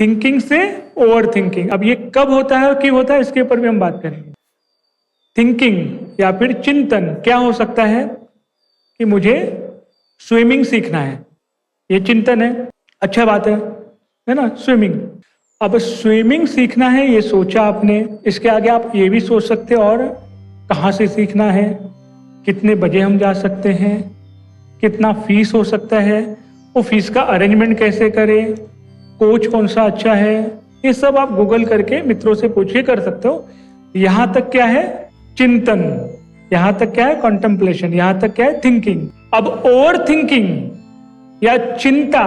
Thinking से over thinking. अब ये कब होता है और क्यों होता है इसके ऊपर भी हम बात करेंगे। थिंकिंग या फिर चिंतन क्या हो सकता है कि मुझे स्विमिंग सीखना है, ये चिंतन है, अच्छा बात है ना। स्विमिंग, अब स्विमिंग सीखना है ये सोचा आपने, इसके आगे आप ये भी सोच सकते हो और कहाँ से सीखना है, कितने बजे हम जा सकते हैं, कितना फीस हो सकता है, वो फीस का अरेंजमेंट कैसे करें, कोच कौन सा अच्छा है, ये सब आप गूगल करके मित्रों से पूछ के कर सकते हो। यहां तक क्या है चिंतन, यहां तक क्या है कॉन्टेम्पलेशन, यहां तक क्या है थिंकिंग। अब ओवर थिंकिंग या चिंता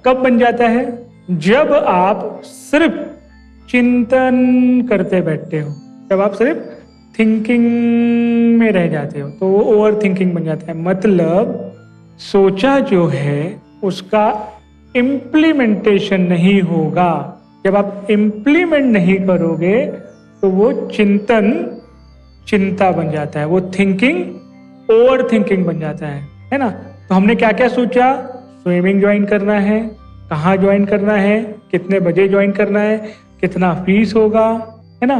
कब बन जाता है, जब आप सिर्फ चिंतन करते बैठते हो, जब आप सिर्फ थिंकिंग में रह जाते हो तो वो ओवर थिंकिंग बन जाता है। मतलब सोचा जो है उसका इम्प्लीमेंटेशन नहीं होगा। जब आप इम्प्लीमेंट नहीं करोगे तो वो चिंतन चिंता बन जाता है, वो थिंकिंग ओवर थिंकिंग बन जाता है ना। तो हमने क्या क्या सोचा, स्विमिंग ज्वाइन करना है, कहाँ ज्वाइन करना है, कितने बजे ज्वाइन करना है, कितना फीस होगा, है ना,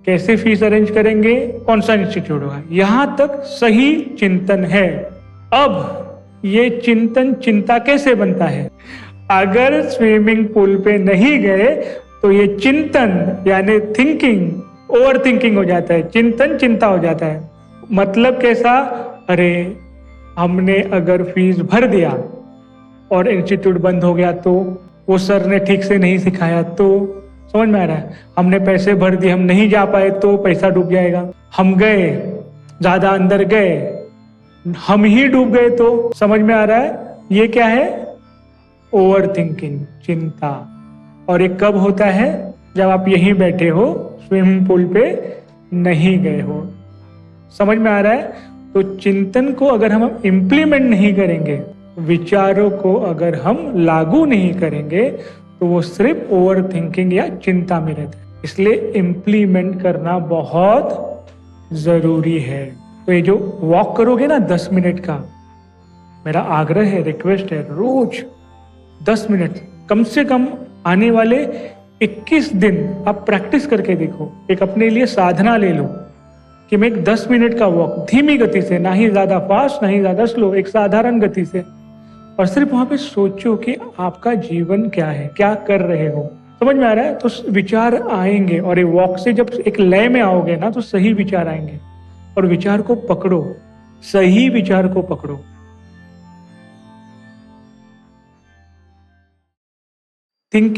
कैसे फीस अरेंज करेंगे, कौन सा इंस्टीट्यूट होगा, यहां तक सही चिंतन है। अब ये चिंतन चिंता कैसे बनता है, अगर स्विमिंग पूल पे नहीं गए तो ये चिंतन यानी थिंकिंग ओवर थिंकिंग हो जाता है, चिंतन चिंता हो जाता है। मतलब कैसा, अरे हमने अगर फीस भर दिया और इंस्टीट्यूट बंद हो गया तो, वो सर ने ठीक से नहीं सिखाया तो, समझ में आ रहा है, हमने पैसे भर दिए हम नहीं जा पाए तो पैसा डूब जाएगा, हम गए ज्यादा अंदर गए हम ही डूब गए तो, समझ में आ रहा है, ये क्या है ओवर थिंकिंग चिंता। और ये कब होता है, जब आप यहीं बैठे हो स्विमिंग पूल पे नहीं गए हो, समझ में आ रहा है। तो चिंतन को अगर हम इम्प्लीमेंट नहीं करेंगे, विचारों को अगर हम लागू नहीं करेंगे तो वो सिर्फ ओवर थिंकिंग या चिंता में रहता है। इसलिए इम्प्लीमेंट करना बहुत जरूरी है। तो ये जो वॉक करोगे ना 10 मिनट का, मेरा आग्रह है, रिक्वेस्ट है, रोज 10 मिनट कम से कम आने वाले 21 दिन आप प्रैक्टिस करके देखो। एक अपने लिए साधना ले लो कि मैं एक 10 मिनट का वॉक धीमी गति से, ना ही ज्यादा फास्ट ना ही ज्यादा स्लो, एक साधारण गति से, और सिर्फ वहां पे सोचो कि आपका जीवन क्या है, क्या कर रहे हो, समझ में आ रहा है। तो विचार आएंगे और ये वॉक से जब एक लय में आओगे ना तो सही विचार आएंगे। और विचार को पकड़ो, सही विचार को पकड़ो। थिंकिंग